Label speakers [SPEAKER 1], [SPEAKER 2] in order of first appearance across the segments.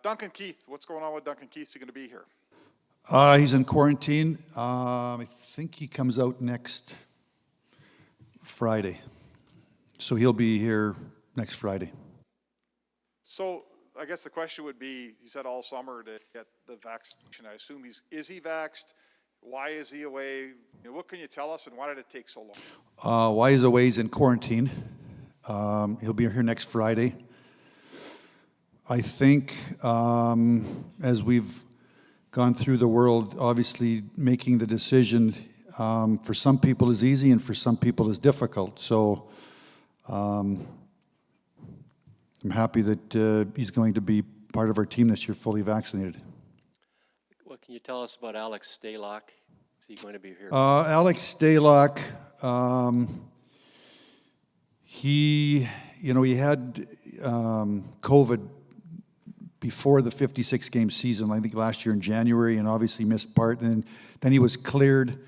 [SPEAKER 1] Duncan Keith, what's going on with Duncan Keith? Is he going to be here?
[SPEAKER 2] He's in quarantine. I think he comes out next Friday. So he'll be here next Friday.
[SPEAKER 1] So I guess the question would be, he said all summer to get the vaccination. I assume is he vaxxed? Why is he away? What can you tell us, and why did it take so long?
[SPEAKER 2] Why he's away? He's in quarantine. He'll be here next Friday. I think as we've gone through the world, obviously making the decision for some people is easy and for some people is difficult. So I'm happy that he's going to be part of our team this year, fully vaccinated.
[SPEAKER 3] What can you tell us about Alex Stalock? Is he going to be here?
[SPEAKER 2] Alex Stalock, he had COVID before the 56-game season, I think last year in January, and obviously missed part. And then he was cleared.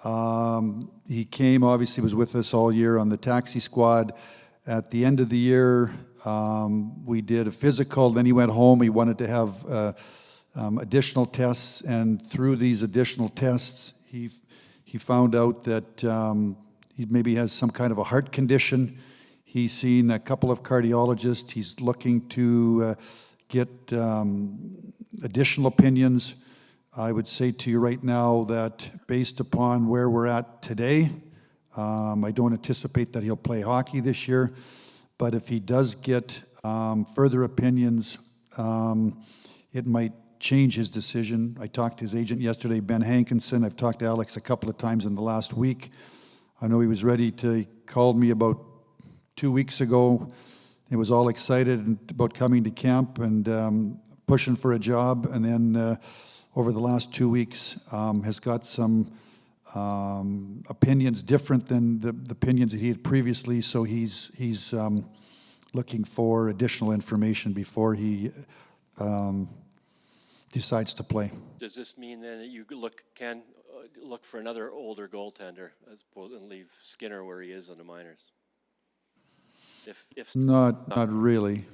[SPEAKER 2] He came, obviously was with us all year on the taxi squad. At the end of the year, we did a physical. Then he went home. He wanted to have additional tests, and through these additional tests, he found out that he maybe has some kind of a heart condition. He's seen a couple of cardiologists. He's looking to get additional opinions. I would say to you right now that based upon where we're at today, I don't anticipate that he'll play hockey this year, but if he does get further opinions, it might change his decision. I talked to his agent yesterday, Ben Hankinson. I've talked to Alex a couple of times in the last week. I know he was ready to, he called me about 2 weeks ago. He was all excited about coming to camp and pushing for a job, and then over the last 2 weeks has got some opinions different than the opinions that he had previously, so he's looking for additional information before he decides to play.
[SPEAKER 3] Does this mean then that you can look for another older goaltender as opposed to leave Skinner where he is in the minors? If
[SPEAKER 2] not really.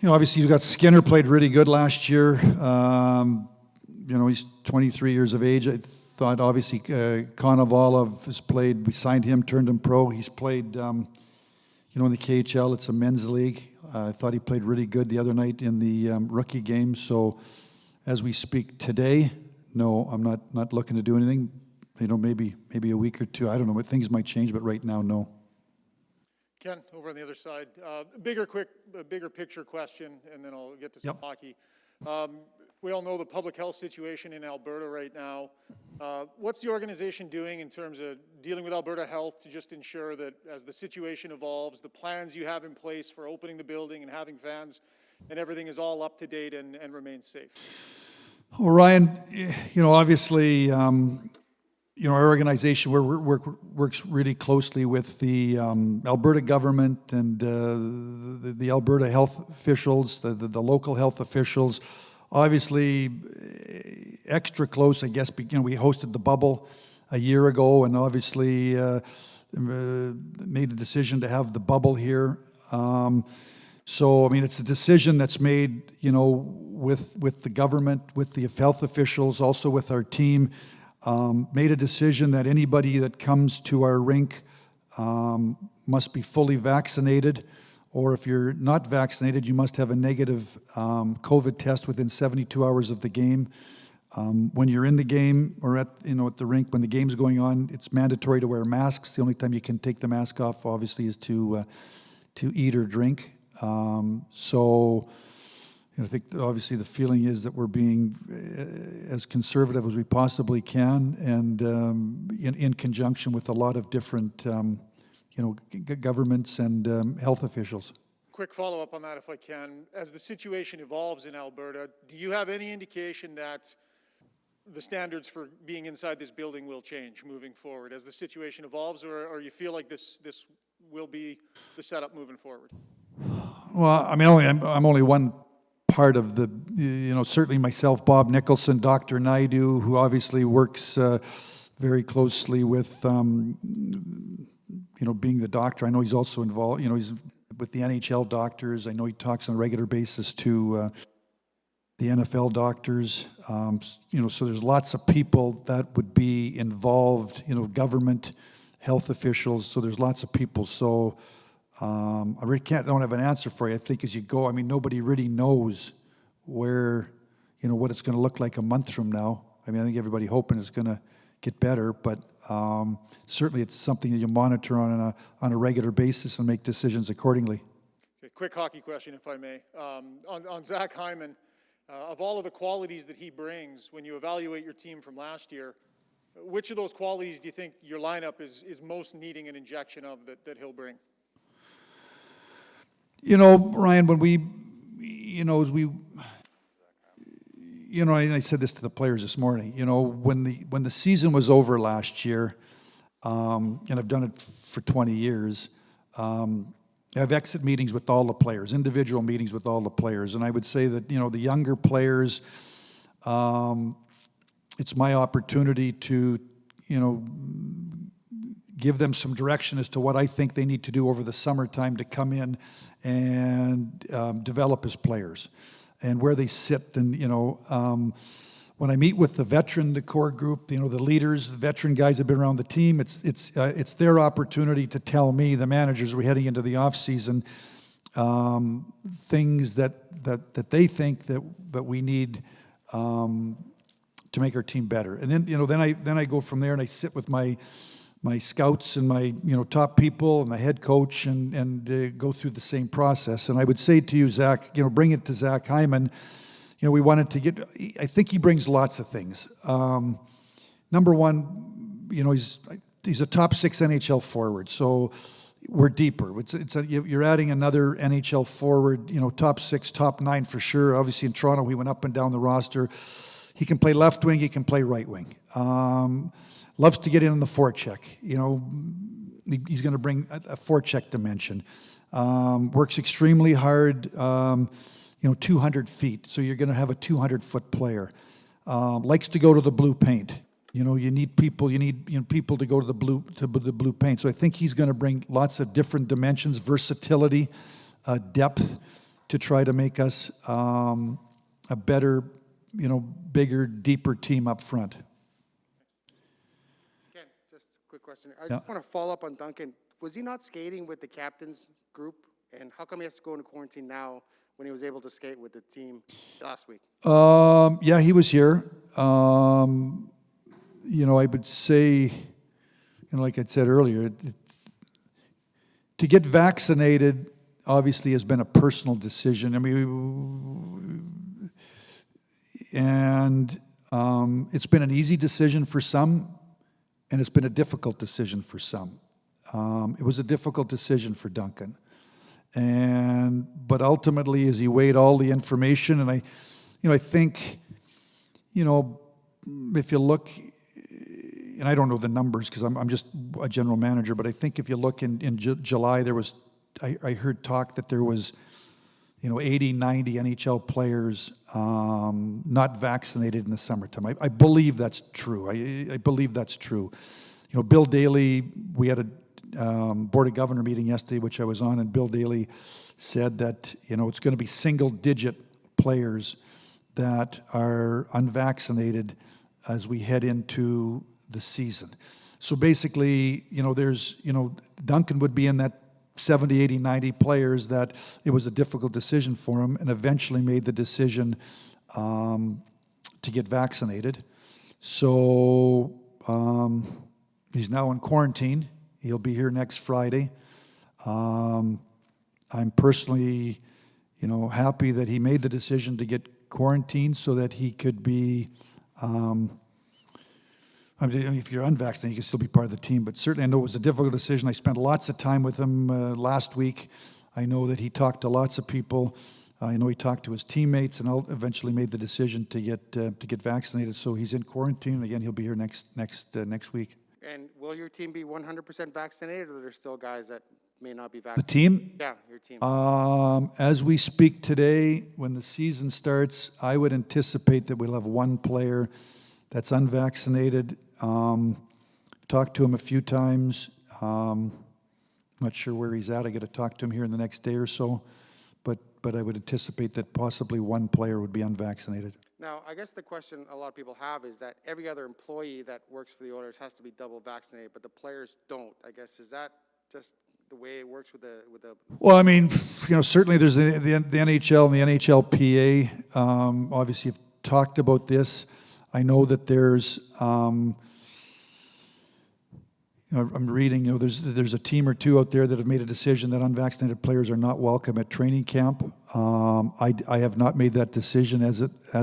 [SPEAKER 2] Obviously you've got Skinner played really good last year. He's 23 years of age. I thought obviously Konovalov has played. We signed him, turned him pro. He's played, in the KHL. It's a men's league. I thought he played really good the other night in the rookie game. So as we speak today, no, I'm not looking to do anything. Maybe a week or two. I don't know. Things might change, but right now, no.
[SPEAKER 4] Ken, over on the other side. Bigger picture question, and then I'll get to some hockey. We all know the public health situation in Alberta right now. What's the organization doing in terms of dealing with Alberta Health to just ensure that as the situation evolves, the plans you have in place for opening the building and having fans and everything is all up to date and remains safe?
[SPEAKER 2] Well, Ryan, obviously, our organization works really closely with the Alberta government and the Alberta health officials, the local health officials. Obviously, extra close, I guess. We hosted the bubble a year ago, and obviously made the decision to have the bubble here. It's a decision that's made, with the government, with the health officials, also with our team. Made a decision that anybody that comes to our rink must be fully vaccinated, or if you're not vaccinated, you must have a negative COVID test within 72 hours of the game. When you're in the game or at the rink, when the game's going on, it's mandatory to wear masks. The only time you can take the mask off, obviously, is to eat or drink. I think obviously the feeling is that we're being as conservative as we possibly can, and in conjunction with a lot of different governments and health officials.
[SPEAKER 4] Quick follow-up on that, if I can. As the situation evolves in Alberta, do you have any indication that the standards for being inside this building will change moving forward as the situation evolves, or you feel like this will be the setup moving forward?
[SPEAKER 2] Well, I'm only one part of the, certainly myself, Bob Nicholson, Dr. Naidu, who obviously works very closely with, being the doctor. I know he's also involved, he's with the NHL doctors. I know he talks on a regular basis to the NFL doctors. So there's lots of people that would be involved, government, health officials. So there's lots of people. So I really don't have an answer for you. I think as you go, nobody really knows where, what it's going to look like a month from now. I think everybody hoping it's going to get better, but certainly it's something that you monitor on a regular basis and make decisions accordingly.
[SPEAKER 4] Okay, quick hockey question, if I may. On Zach Hyman, of all of the qualities that he brings, when you evaluate your team from last year, which of those qualities do you think your lineup is most needing an injection of that he'll bring?
[SPEAKER 2] Ryan, when I said this to the players this morning, when the season was over last year, and I've done it for 20 years, I have exit meetings with all the players, individual meetings with all the players, and I would say that, the younger players, it's my opportunity to, give them some direction as to what I think they need to do over the summertime to come in and develop as players and where they sit. And, when I meet with the core group, the leaders, the veteran guys that have been around the team, it's their opportunity to tell me, the managers, we're heading into the off season, things that they think that we need to make our team better. And then I go from there and I sit with my scouts and my top people and the head coach and go through the same process. And I would say to you, Zach, bring it to Zach Hyman. We wanted to get. I think he brings lots of things. Number one, he's a top 6 NHL forward, so we're deeper. You're adding another NHL forward. Top 6, top 9 for sure. Obviously in Toronto, he went up and down the roster. He can play left wing. He can play right wing. Loves to get in on the forecheck. He's going to bring a forecheck dimension. Works extremely hard. 200 feet. So you're going to have a 200-foot player. Likes to go to the blue paint. You need people. You need people to go to the blue paint. So I think he's going to bring lots of different dimensions, versatility, depth, to try to make us a better, bigger, deeper team up front.
[SPEAKER 5] Ken, just a quick question. I just want to follow up on Duncan. Was he not skating with the captain's group? And how come he has to go into quarantine now when he was able to skate with the team last week?
[SPEAKER 2] Yeah, he was here. I would say, like I said earlier, to get vaccinated obviously has been a personal decision. It's been an easy decision for some, and it's been a difficult decision for some. It was a difficult decision for Duncan. But ultimately, as he weighed all the information, and I think, if you look, and I don't know the numbers because I'm just a general manager, but I think if you look in July, I heard talk that there was, 80, 90 NHL players not vaccinated in the summertime. I believe that's true. I believe that's true. Bill Daly, we had a Board of Governor meeting yesterday, which I was on, and Bill Daly said that, it's going to be single-digit players that are unvaccinated as we head into the season. So basically, Duncan would be in that 70, 80, 90 players that it was a difficult decision for him, and eventually made the decision to get vaccinated. So he's now in quarantine. He'll be here next Friday. I'm personally, happy that he made the decision to get quarantined so that he could be, if you're unvaccinated, you can still be part of the team, but certainly I know it was a difficult decision. I spent lots of time with him last week. I know that he talked to lots of people. I know he talked to his teammates and eventually made the decision to get vaccinated. So he's in quarantine. Again, he'll be here next week.
[SPEAKER 5] And will your team be 100% vaccinated, or are there still guys that may not be vaccinated?
[SPEAKER 2] The team?
[SPEAKER 5] Yeah, your team.
[SPEAKER 2] As we speak today, when the season starts, I would anticipate that we'll have one player that's unvaccinated. Talked to him a few times. Not sure where he's at. I got to talk to him here in the next day or so. But I would anticipate that possibly one player would be unvaccinated.
[SPEAKER 5] Now, I guess the question a lot of people have is that every other employee that works for the Oilers has to be double vaccinated, but the players don't. I guess, is that just the way it works with the?
[SPEAKER 2] Well, I mean, certainly there's the NHL and the NHLPA. Obviously, have talked about this. I know that there's. I'm reading, there's a team or two out there that have made a decision that unvaccinated players are not welcome at training camp. I have not made that decision as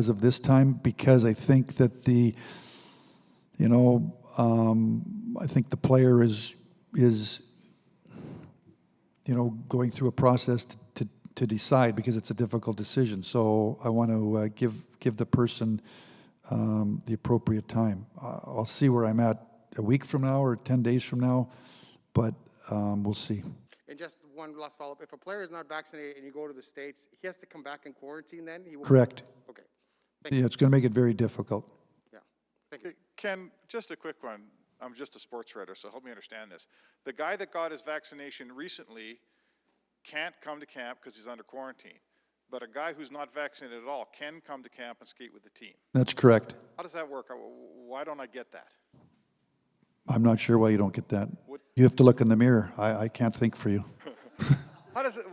[SPEAKER 2] of this time because I think that I think the player is going through a process to decide because it's a difficult decision. So I want to give the person the appropriate time. I'll see where I'm at a week from now or 10 days from now, but we'll see.
[SPEAKER 5] And just one last follow-up. If a player is not vaccinated and you go to the States, he has to come back in quarantine then?
[SPEAKER 2] Correct.
[SPEAKER 5] Okay.
[SPEAKER 2] Yeah, it's going to make it very difficult.
[SPEAKER 5] Yeah. Thank you.
[SPEAKER 1] Ken, just a quick one. I'm just a sports writer, so help me understand this. The guy that got his vaccination recently can't come to camp because he's under quarantine. But a guy who's not vaccinated at all can come to camp and skate with the team.
[SPEAKER 2] That's correct.
[SPEAKER 1] How does that work? Why don't I get that?
[SPEAKER 2] I'm not sure why you don't get that. You have to look in the mirror. I can't think for you.
[SPEAKER 1] How does it,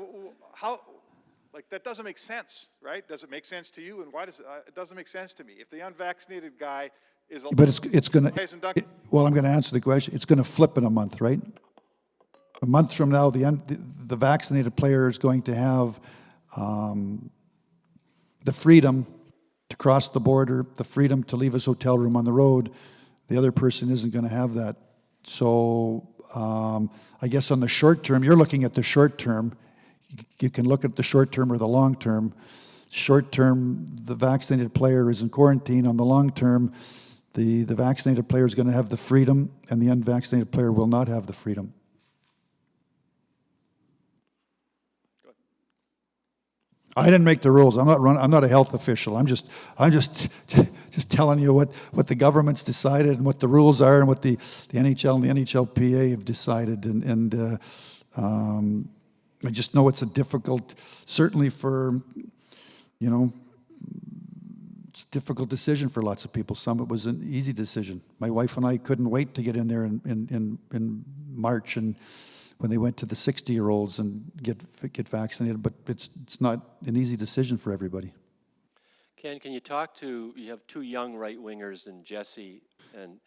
[SPEAKER 1] like, that doesn't make sense, right? Does it make sense to you? And why does it doesn't make sense to me? If the unvaccinated guy is...
[SPEAKER 2] But it's going to... Well, I'm going to answer the question. It's going to flip in a month, right? A month from now, the vaccinated player is going to have the freedom to cross the border, the freedom to leave his hotel room on the road. The other person isn't going to have that. So I guess on the short term, you're looking at the short term. You can look at the short term or the long term. Short term, the vaccinated player is in quarantine. On the long term, the vaccinated player is going to have the freedom, and the unvaccinated player will not have the freedom. I didn't make the rules. I'm not a health official. I'm just telling you what the government's decided and what the rules are and what the NHL and the NHLPA have decided. And I just know it's a difficult, certainly for, it's a difficult decision for lots of people. Some it was an easy decision. My wife and I couldn't wait to get in there in March and when they went to the 60-year-olds and get vaccinated, but it's not an easy decision for everybody.
[SPEAKER 3] Ken, can you you have two young right wingers in Jesse and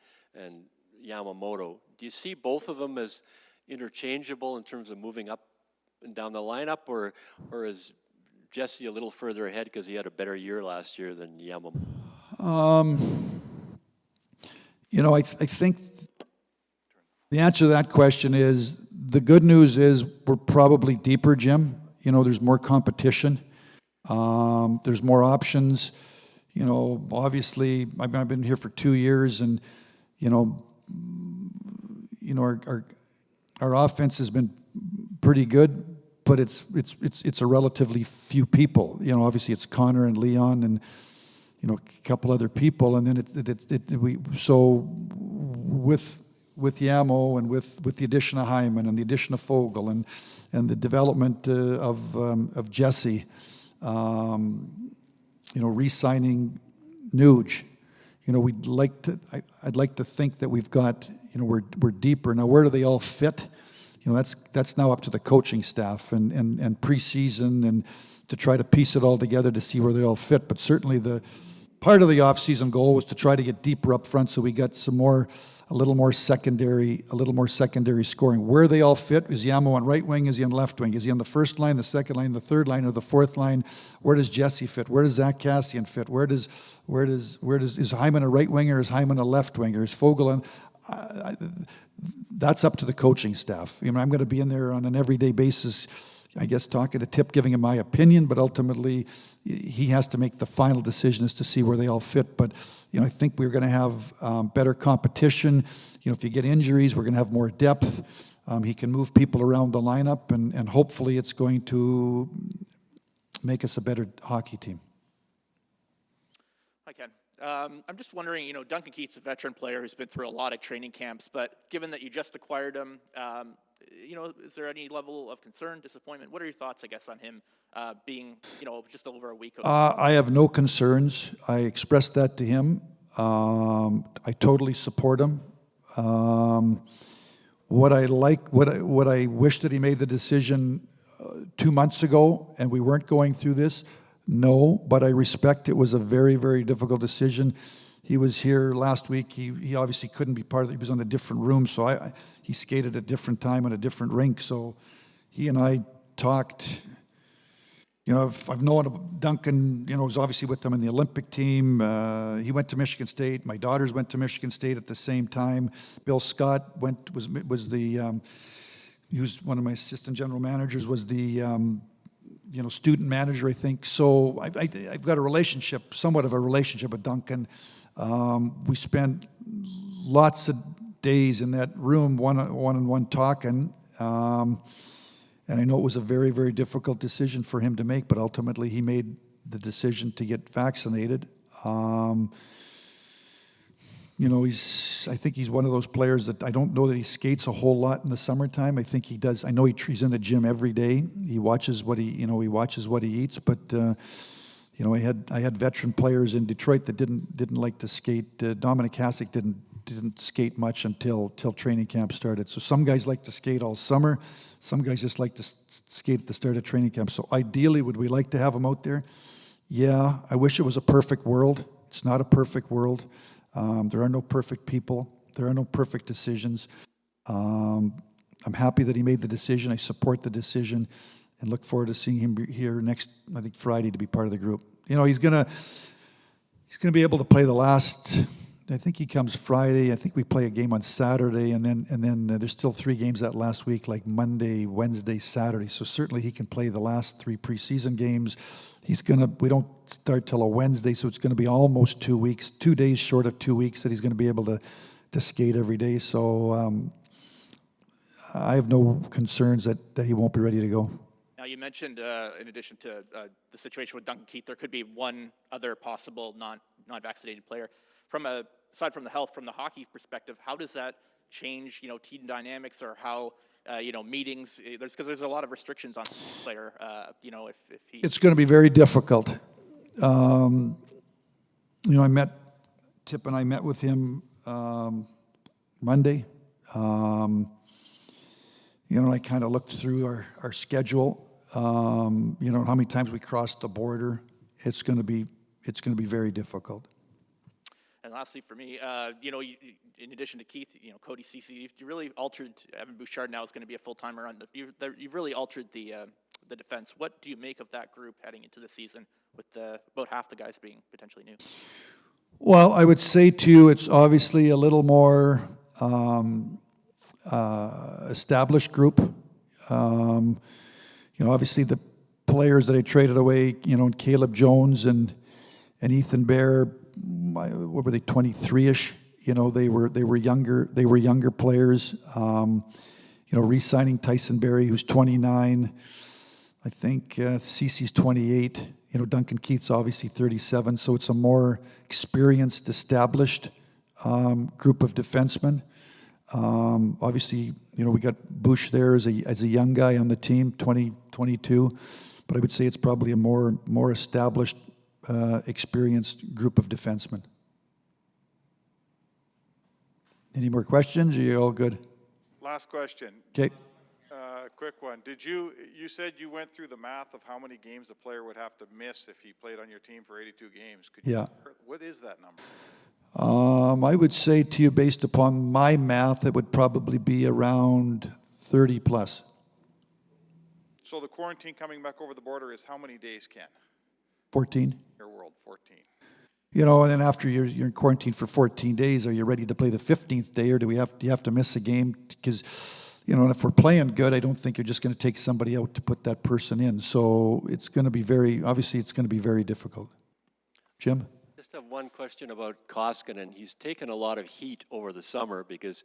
[SPEAKER 3] Yamamoto. Do you see both of them as interchangeable in terms of moving up and down the lineup, or is Jesse a little further ahead because he had a better year last year than Yamamoto?
[SPEAKER 2] I think the answer to that question is, the good news is we're probably deeper, Jim. There's more competition. There's more options. Obviously, I've been here for 2 years, and our offense has been pretty good, but it's a relatively few people. Obviously it's Connor and Leon and a couple other people, and then with Yamo and with the addition of Hyman and the addition of Fogel and the development of Jesse, re-signing Nuge, I'd like to think that we've got, we're deeper. Now, where do they all fit? That's now up to the coaching staff and preseason and to try to piece it all together to see where they all fit. But certainly the part of the off-season goal was to try to get deeper up front so we got a little more secondary scoring. Where they all fit, is Yamo on right wing, is he on left wing? Is he on the first line, the second line, the third line, or the fourth line? Where does Jesse fit? Where does Zach Kassian fit? Is Hyman a right winger, is Hyman a left winger? Is Fogel on? That's up to the coaching staff. I'm going to be in there on an everyday basis, I guess, talking to Tip, giving him my opinion, but ultimately he has to make the final decision as to see where they all fit. But, I think we're going to have better competition. If you get injuries, we're going to have more depth. He can move people around the lineup, and hopefully it's going to make us a better hockey team.
[SPEAKER 6] Hi, Ken. I'm just wondering, Duncan Keith's a veteran player who's been through a lot of training camps, but given that you just acquired him, is there any level of concern, disappointment? What are your thoughts, I guess, on him being, just over a week?
[SPEAKER 2] I have no concerns. I expressed that to him. I totally support him. What I wish that he made the decision 2 months ago and we weren't going through this. No, but I respect it was a very, very difficult decision. He was here last week. He obviously couldn't be part of it. He was on a different room, so he skated at a different time on a different rink. So he and I talked. I've known Duncan, was obviously with them in the Olympic team. He went to Michigan State. My daughters went to Michigan State at the same time. Bill Scott he was one of my assistant general managers, was the student manager, I think. So I've got somewhat of a relationship with Duncan. We spent lots of days in that room, one-on-one talking. And I know it was a very, very difficult decision for him to make, but ultimately he made the decision to get vaccinated. I think he's one of those players that I don't know that he skates a whole lot in the summertime. I think he does. I know he's in the gym every day. He watches what he eats. But I had veteran players in Detroit that didn't like to skate. Dominic Hasek didn't skate much until training camp started. So some guys like to skate all summer. Some guys just like to skate at the start of training camp. So ideally, would we like to have him out there? Yeah, I wish it was a perfect world. It's not a perfect world. There are no perfect people. There are no perfect decisions. I'm happy that he made the decision. I support the decision and look forward to seeing him here next, I think, Friday to be part of the group. He's gonna be able to play the last. I think he comes Friday. I think we play a game on Saturday, and then there's still 3 games that last week, like Monday, Wednesday, Saturday. So certainly he can play the last 3 preseason games. We don't start till a Wednesday, so it's going to be almost 2 weeks, 2 days short of 2 weeks that he's going to be able to skate every day. So I have no concerns that he won't be ready to go.
[SPEAKER 6] Now, you mentioned, in addition to the situation with Duncan Keith, there could be one other possible non-vaccinated player. Aside from the health, from the hockey perspective, how does that change, team dynamics or how, meetings? Because there's a lot of restrictions on the player, if he...
[SPEAKER 2] It's going to be very difficult. Tip and I met with him Monday. And I kind of looked through our schedule, how many times we crossed the border. It's going to be very difficult.
[SPEAKER 6] And lastly, for me, in addition to Keith, Cody Ceci, you really altered. Evan Bouchard now is going to be a full-timer. You've really altered the defense. What do you make of that group heading into the season with about half the guys being potentially new?
[SPEAKER 2] Well, I would say to you, it's obviously a little more established group. Obviously the players that I traded away, Caleb Jones and Ethan Bear. What were they, 23-ish? They were younger players. Re-signing Tyson Barrie, who's 29. I think Cece's 28. Duncan Keith's obviously 37. So it's a more experienced, established group of defensemen. Obviously, we got Bush there as a young guy on the team, 22. But I would say it's probably a more established, experienced group of defensemen. Any more questions? Are you all good?
[SPEAKER 1] Last question.
[SPEAKER 2] Okay.
[SPEAKER 1] Quick one. You said you went through the math of how many games a player would have to miss if he played on your team for 82 games. What is that number?
[SPEAKER 2] I would say to you, based upon my math, it would probably be around 30 plus.
[SPEAKER 1] So the quarantine coming back over the border is how many days, Ken?
[SPEAKER 2] 14.
[SPEAKER 1] Your world, 14.
[SPEAKER 2] And then after you're in quarantine for 14 days, are you ready to play the 15th day, or do you have to miss a game? Because, if we're playing good, I don't think you're just going to take somebody out to put that person in. So it's going to be very difficult. Jim?
[SPEAKER 3] Just have one question about Koskinen. He's taken a lot of heat over the summer because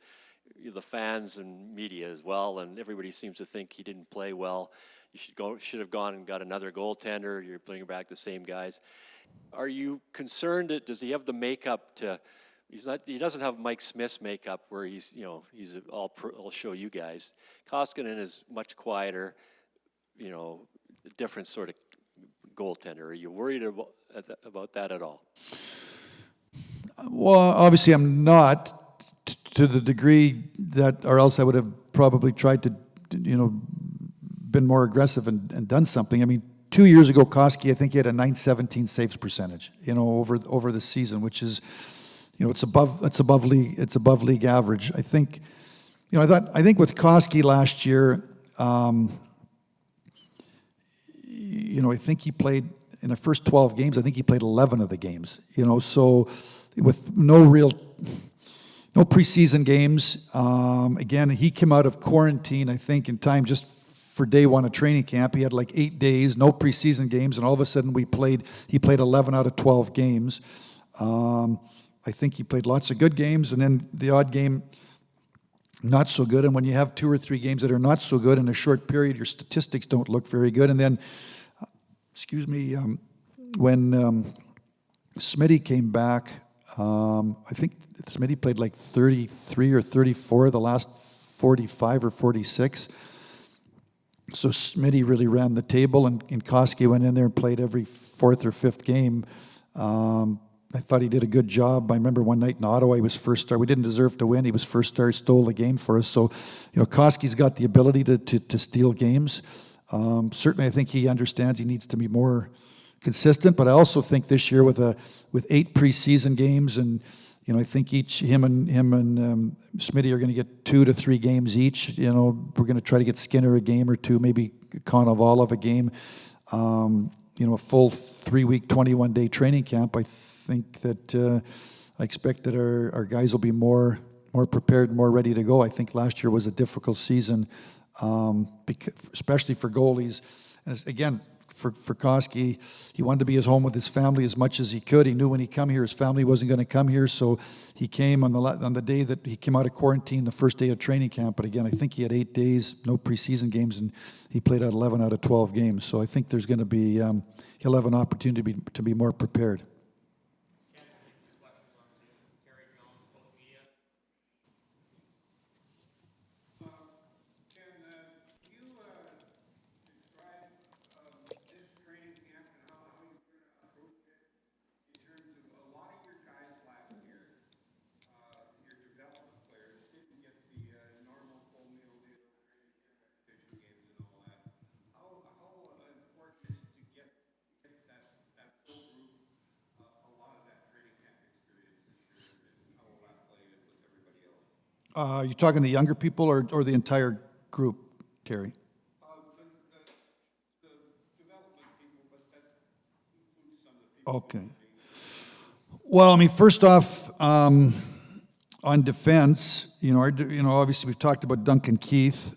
[SPEAKER 3] the fans and media as well, and everybody seems to think he didn't play well. You should have gone and got another goaltender. You're bringing back the same guys. Are you concerned does he have the makeup to he doesn't have Mike Smith's makeup where he's all show you guys. Koskinen is much quieter, different sort of goaltender. Are you worried about that at all?
[SPEAKER 2] Well, obviously I'm not to the degree that, or else I would have probably tried to, been more aggressive and done something. I mean, 2 years ago, Koski, I think he had a .917 saves percentage, over the season, which is, it's above league average. I think, I think with Koski last year, I think he played in the first 12 games. I think he played 11 of the games. So with no preseason games. Again, he came out of quarantine, I think, in time just for day one of training camp. He had like 8 days, no preseason games, and all of a sudden he played 11 out of 12 games. I think he played lots of good games, and then the odd game not so good. And when you have 2 or 3 games that are not so good in a short period, your statistics don't look very good. And then, when Smitty came back, I think Smitty played like 33 or 34 of the last 45 or 46. So Smitty really ran the table, and Koski went in there and played every 4th or 5th game. I thought he did a good job. I remember one night in Ottawa, he was first star. We didn't deserve to win. He was first star, stole the game for us. So, Koski's got the ability to steal games. Certainly, I think he understands he needs to be more consistent. But I also think this year with 8 preseason games, and I think him and Smitty are going to get 2 to 3 games each. We're going to try to get Skinner a game or 2, maybe Konovalov a game. A full 3-week, 21-day training camp. I think that I expect that our guys will be more prepared, more ready to go. I think last year was a difficult season, especially for goalies. And again, for Koski, he wanted to be at home with his family as much as he could. He knew when he come here, his family wasn't going to come here, so he came on the day that he came out of quarantine, the first day of training camp. But again, I think he had 8 days, no preseason games, and he played out 11 out of 12 games. So I think there's going to be he'll have an opportunity to be more prepared. You're talking the younger people or the entire group, Terry?
[SPEAKER 1] The development people, but that includes some of the people.
[SPEAKER 2] Okay. Well, I mean, first off, on defense, obviously we've talked about Duncan Keith.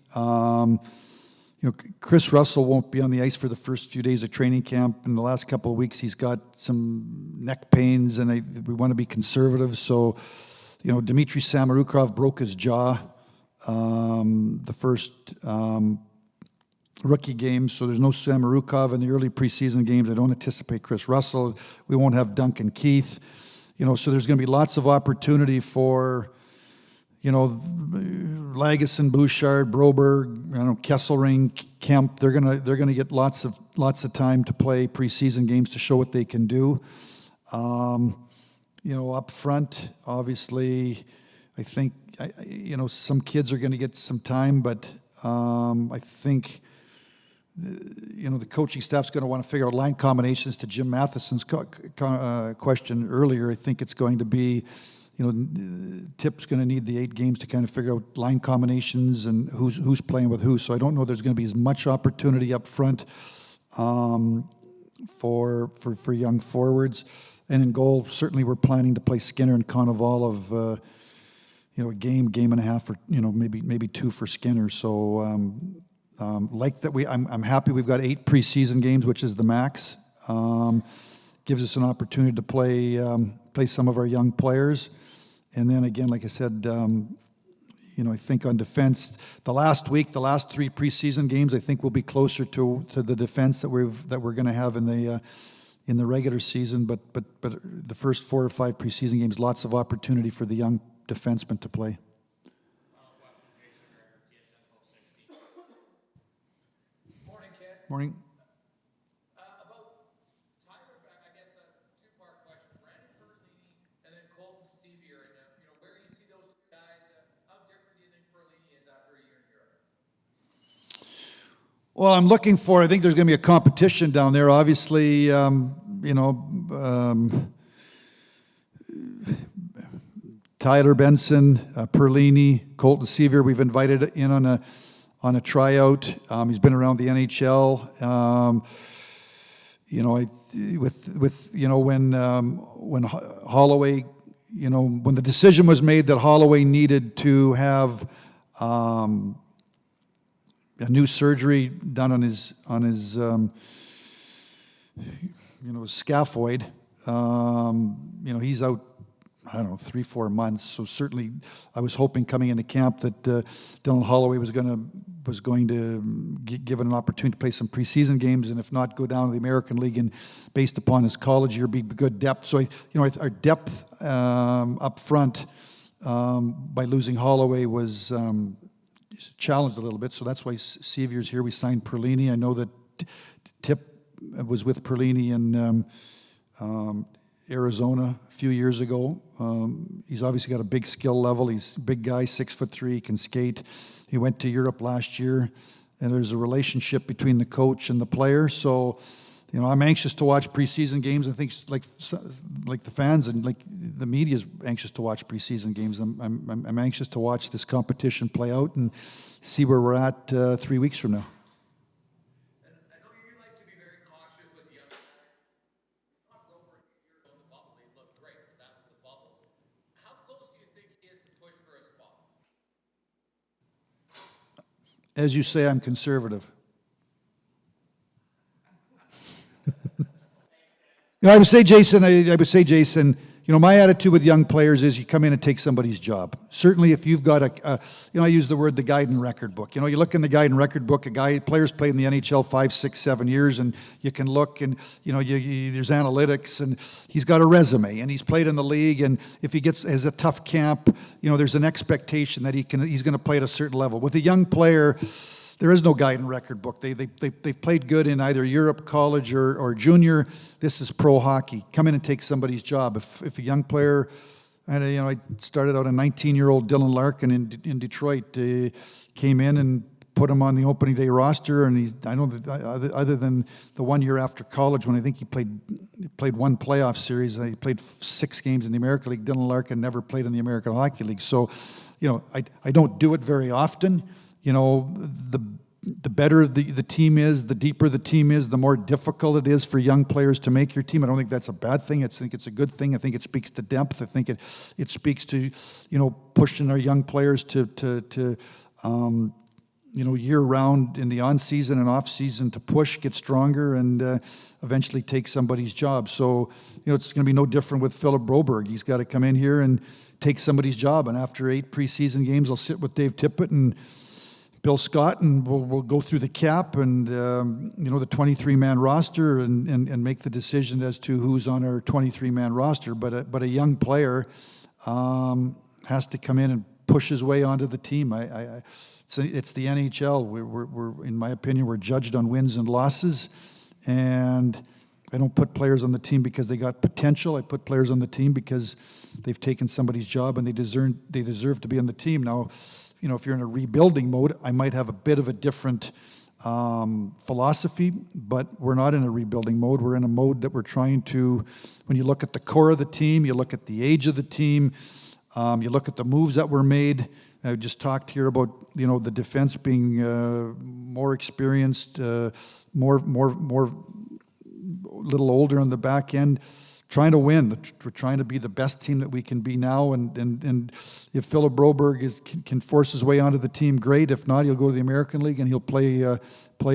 [SPEAKER 2] Chris Russell won't be on the ice for the first few days of training camp. In the last couple of weeks, he's got some neck pains, and we want to be conservative. So, Dmitry Samorukov broke his jaw the first rookie game, so there's no Samorukov in the early preseason games. I don't anticipate Chris Russell. We won't have Duncan Keith. So there's going to be lots of opportunity for, Lagesson, Bouchard, Broberg, Kesselring, Kemp. They're gonna get lots of time to play preseason games to show what they can do. Up front, obviously, I think, some kids are going to get some time, but I think, the coaching staff's going to want to figure out line combinations. To Jim Matheson's question earlier, I think it's going to be, Tip's going to need the 8 games to kind of figure out line combinations and who's playing with who. So I don't know there's going to be as much opportunity up front for young forwards. And in goal, certainly we're planning to play Skinner and Konovalov, a game and a half, or maybe 2 for Skinner. So like that, I'm happy we've got 8 preseason games, which is the max. Gives us an opportunity to play some of our young players. And then again, like I said, I think on defense, the last 3 preseason games, I think will be closer to the defense that we're going to have in in the regular season, but the first 4 or 5 preseason games, lots of opportunity for the young defensemen to play.
[SPEAKER 7] Morning, Ken.
[SPEAKER 2] Morning.
[SPEAKER 7] About Tyler, I guess a two-part question. Brandon Perlini and then Colton Sevier, and where do you see those two guys? How different do you think Perlini is after a year in Europe?
[SPEAKER 2] Well, I think there's going to be a competition down there. Obviously, Tyler Benson, Perlini, Colton Sevier, we've invited in on a tryout. He's been around the NHL. When Holloway, when the decision was made that Holloway needed to have a new surgery done on his scaphoid. He's out, I don't know, 3-4 months. So certainly, I was hoping coming into camp that Dylan Holloway was going to given an opportunity to play some preseason games, and if not, go down to the American League, and based upon his college year, be good depth. So our depth up front by losing Holloway was challenged a little bit. So that's why Sevier's here. We signed Perlini. I know that Tip was with Perlini in Arizona a few years ago. He's obviously got a big skill level. He's a big guy, 6'3", can skate. He went to Europe last year, and there's a relationship between the coach and the player. So, I'm anxious to watch preseason games. I think like the fans and like the media is anxious to watch preseason games. I'm anxious to watch this competition play out and see where we're at 3 weeks from now.
[SPEAKER 7] And I know you like to be very cautious with the young guys. Not Rover here on the bubble. He looked great. That was the bubble. How close do you think he is to push for a spot?
[SPEAKER 2] As you say, I'm conservative. I would say, Jason, my attitude with young players is you come in and take somebody's job. Certainly if you've got I use the word the guide and record book. You look in the guide and record book, players played in the NHL 5, 6, 7 years, and you can look and, there's analytics, and he's got a resume, and he's played in the league, and if he has a tough camp, there's an expectation that he's going to play at a certain level. With a young player, there is no guide and record book. They've played good in either Europe, college, or junior. This is pro hockey. Come in and take somebody's job. If a young player, I started out a 19-year-old Dylan Larkin in Detroit, came in and put him on the opening day roster, and other than the 1 year after college when I think he played one playoff series, he played 6 games in the American League. Dylan Larkin never played in the American Hockey League. So, I don't do it very often. The better the team is, the deeper the team is, the more difficult it is for young players to make your team. I don't think that's a bad thing. I think it's a good thing. I think it speaks to depth. I think it speaks to, pushing our young players to year round in the on season and off season to push, get stronger, and eventually take somebody's job. So, it's going to be no different with Philip Broberg. He's got to come in here and take somebody's job. And after 8 preseason games, I'll sit with Dave Tippett and Bill Scott, and we'll go through the cap and the 23-man roster and make the decision as to who's on our 23-man roster. But a young player has to come in and push his way onto the team. It's the NHL. We're in my opinion, we're judged on wins and losses, and I don't put players on the team because they got potential. I put players on the team because they've taken somebody's job and they deserve to be on the team. Now, if you're in a rebuilding mode, I might have a bit of a different philosophy, but we're not in a rebuilding mode. We're in a mode that we're trying to, when you look at the core of the team, you look at the age of the team, you look at the moves that were made. I just talked here about, the defense being more experienced, more little older on the back end. Trying to win. We're trying to be the best team that we can be now, and if Philip Broberg can force his way onto the team, great. If not, he'll go to the American League and he'll play a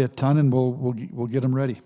[SPEAKER 2] ton, and we'll get him ready.